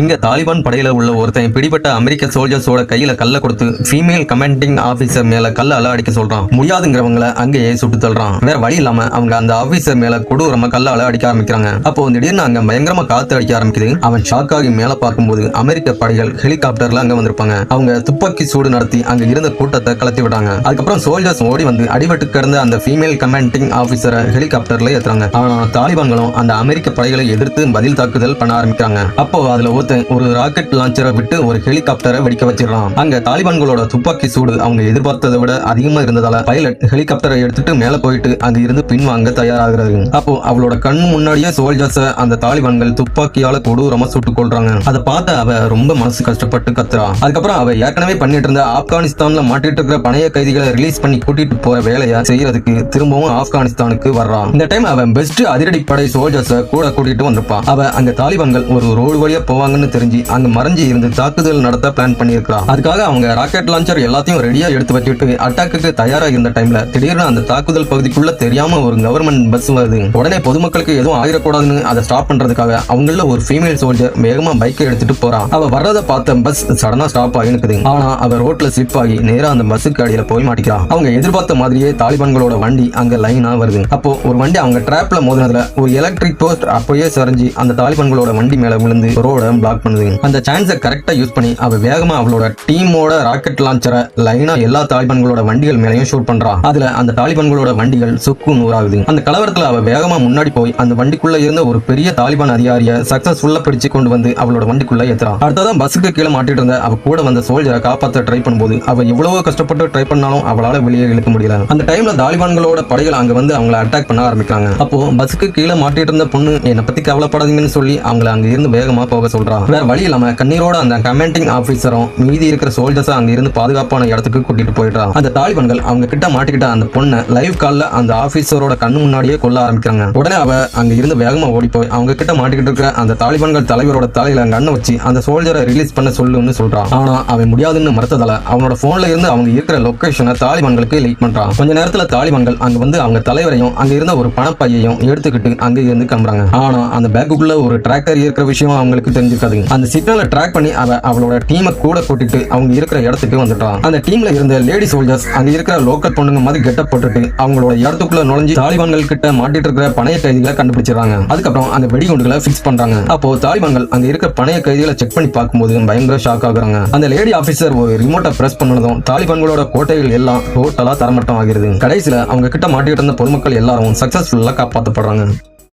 இங்க தாலிபான் படையில உள்ள ஒருத்தன் பிடிபட்ட அமெரிக்க சோல்ஜர்ஸோட கையில கல்ல கொடுத்து ஃபீமேல் கமாண்டிங் ஆபீசர் மேல கல்லால அடிக்க சொல்றான். முடியாதுங்கிறவங்கள அங்கேயே சுட்டு தள்ளுறான். வேற வழி இல்லாம அவங்க அந்த ஆபீசர் மேல கொடூரமா கல்லால அடிக்க ஆரம்பிக்கிறாங்க. அப்போ திடீர்னு அங்க பயங்கரமா காத்து அடிக்க ஆரம்பிக்குது. அவன் ஷாக் ஆகி மேல பார்க்கும்போது அமெரிக்க படைகள் ஹெலிகாப்டர்ல அங்க வந்திருப்பாங்க. அவங்க துப்பாக்கி சூடு நடத்தி அங்க இருந்த கூட்டத்தை கலத்தி விட்டாங்க. அதுக்கப்புறம் சோல்ஜர்ஸ் ஓடி வந்து அடிபட்டு கிடந்த அந்த ஃபீமேல் கமாண்டிங் ஆபீசரை ஹெலிகாப்டர்ல ஏத்துறாங்க. ஆனா தாலிபான்களும் அந்த அமெரிக்க படைகளை எதிர்த்து பதில் தாக்குதல் பண்ண ஆரம்பிக்கிறாங்க. அப்போ அதுல ஒருத்தன் ஒரு ராக்கெட் லான்ச்சரை விட்டு ஒரு ஹெலிகாப்டரை வெடிக்க வச்சிடறான். அங்க தாலிபான்களோட துப்பாக்கி சூடு அவங்க எதிர்பார்த்ததை விட அதிகமா இருந்ததால பைலட் ஹெலிகாப்டரை எடுத்துட்டு மேல போயிட்டு அங்க இருந்து பின்வாங்க தயாராகிறது. அப்போ அவளோட கண் முன்னாடியே சோல்ஜர்ஸ அந்த தாலிபான்கள் துப்பாக்கியால கொடூரமா சுட்டுக் கொள்றாங்க. அதை பார்த்து அவ ரொம்ப மனசு கஷ்டப்பட்டு கத்துறா. அதுக்கப்புறம் அவ ஏற்கனவே பண்ணிட்டு இருந்த ஆப்கானிஸ்தான்ல மாட்டிட்டு இருக்கிற பணைய கைதிகளை ரிலீஸ் பண்ணி கூட்டிட்டு போற வேலையை செய்யறதுக்கு திரும்பவும் ஆப்கானிஸ்தானுக்கு வர்றான். இந்த டைம் அவன் பெஸ்ட் அதிரடி படை சோல்ஜர்ஸ கூட கூட்டிட்டு வந்திருப்பான். அவ அங்க தாலிபான்கள் ஒரு ரோடு வழியா போவாங்கன்னு தெரிஞ்சு அங்க மறைஞ்சு இருந்து தாக்குதல் நடத்த பிளான் பண்ணியிருக்கான். அதுக்காக அவங்க ராக்கெட் லான்ச்சர் எல்லாத்தையும் ரெடியா எடுத்து வச்சுட்டு அட்டாக்கு தயாரா இருந்த டைம்ல திடீர்னு அந்த தாக்குதல் பகுதிக்குள்ள தெரியாம ஒரு கவர்மெண்ட் பஸ் வருது. உடனே பொதுமக்களுக்கு எதுவும் ஆயிடக்கூடாதுன்னு அதை ஸ்டாப் பண்றதுக்காக அவங்கள ஒரு ஃபீமேல் சோல்ஜர் வேகமா பைக்கை எடுத்துட்டு போறான். அவ வர்றதை பார்த்த பஸ் சடனா ஸ்டாப் ஆகி நிக்குது. ஆனா அவ ரோட்ல ஸ்லிப் ஆகி நேரா அந்த பஸ்ஸுக்கு அடியில போய் மாட்டிக்கிறான். அவங்க எதிர்பார்த்த மாதிரியே தாலிபான்களோட வண்டி அங்க லைனா வருது. அப்போ ஒரு வண்டி அவங்க டிராப்ல மோதினதுல ஒரு எலக்ட்ரிக் போஸ்ட் அப்பயே சரிஞ்சு அந்த தாலிபான்களோட வண்டி மேல விழுந்து ரோட பிளாக் பண்ணுது. அந்த சான்ஸை கரெக்டா யூஸ் பண்ணி அவ வேகமா அவளோட டீமோட ராக்கெட் லான்ச்சரை லைனா எல்லா தாலிபான்களோட வண்டிகள் மேலையும் ஷூட் பண்றா. அதுல அந்த தாலிபான்களோட வண்டிகள் சுக்கு நூறாகுது. அந்த கலவரத்துல அவ வேகமா முன்னாடி போய் அந்த வண்டிக்குள்ள இருந்த ஒரு பெரிய தாலிபான் அதிகாரியை சக்சஸ்ஃபுல்லா பிடிச்சு கொண்டு வந்து அவளோட வண்டிக்குள்ள ஏத்துறான். அடுத்ததான் பஸ்ஸுக்கு கீழே மாட்டிட்டு இருந்த அவ கூட வந்த சோல்ஜரை காப்பாற்ற ட்ரை பண்ணும்போது அவ எவ்வளவு கஷ்டப்பட்டு ட்ரை பண்ணாலும் அவளால வெளியே இழுக்க முடியல. அந்த டைம்ல தாலிபான்களோட படைகள் அங்க வந்து அவங்களை அட்டாக் பண்ண ஆரம்பிக்கிறாங்க. அப்போ பஸ்ஸுக்கு கீழே மாட்டிட்டு இருந்த பொண்ணு என்னை பத்தி கவலைப்படாதீங்கன்னு சொல்லி அவங்களை அங்க இருந்து வேகமா போக சொல்றான். வேற வழி இல்லாம கண்ணீரோட அந்த கமாண்டிங் ஆபீசரும் மீதி இருக்கிற சோல்ஜர்ஸ் அங்க இருந்து பாதுகாப்பான இடத்துக்கு கூட்டிட்டு போயிடுறான். அந்த தாலிபான்கள் அவங்க கிட்ட மாட்டிக்கிட்ட அந்த பொண்ணை லைவ் கால்ல அந்த ஆபீசரோட கண்ணு முன்னாடியே கொல்ல ஆரம்பிக்கிறாங்க. உடனே அவ அங்க இருந்து வேகமா ஓடி போய் அவங்க கிட்ட மாட்டிக்கிட்டு இருக்கிற அந்த தாலிபான்கள் தலைவரோட தலையில கண்ணை வச்சு அந்த சோல்ஜரை ரிலீஸ் பண்ண சொல்லுன்னு சொல்றான். ஆனா அவன் முடியாதுன்னு மறுத்ததால அவனோட போன்ல இருந்து அவங்க இருக்கிற லொகேஷனை தாலிபான்களுக்கு லீக் பண்றான். கொஞ்ச நேரத்துல தாலிபான்கள் அங்க வந்து அவங்க தலைவரையும் அங்க இருந்த ஒரு பணப்பையையும் எடுத்துக்கிட்டு அங்க இருந்து கிளம்புறாங்க. ஆனா அந்த பேக்குக்குள்ள ஒரு டிராக்டர் இருக்கிற விஷயம் அவங்களுக்கு தெரிஞ்சிருக்காது. அந்த சிக்னலை ட்ராக் பண்ணி அவளோட டீமை கூட கூட்டிட்டு அவங்க இருக்கிற இடத்துக்கு வந்துட்டான். அந்த டீம்ல இருந்த லேடி சோல்ஜர்ஸ் அங்க இருக்கிற லோக்கல் பொண்ணுங்க மாதிரி கெட்டப் போட்டுட்டு அவங்களோட இடத்துக்குள்ள நுழைஞ்சு தாலிபான்கள் கிட்ட மாட்டிட்டு இருக்கிற பணைய கைதிகளை கண்டுபிடிச்சிடறாங்க. அதுக்கப்புறம் அந்த வெடிகுண்டுகளை பிக்ஸ் பண்றாங்க. அப்போ தாலிபான்கள் அங்க இருக்க பணைய கைதிகளை செக் பண்ணி பார்க்கும்போது பயங்கர ஷாக் ஆகுறாங்க. அந்த லேடி ஆபீசர் ஒரு ரிமோட்டை பிரஸ் பண்ணதும் தாலிபான்களோட கோட்டைகள் எல்லாம் டோட்டலா தரமட்டம் ஆகிறது. கடைசியில அவங்க கிட்ட மாட்டிட்டு இருந்த பொதுமக்கள் எல்லாரும் சக்சஸ்ஃபுல்லா காப்பாற்றப்படுறாங்க.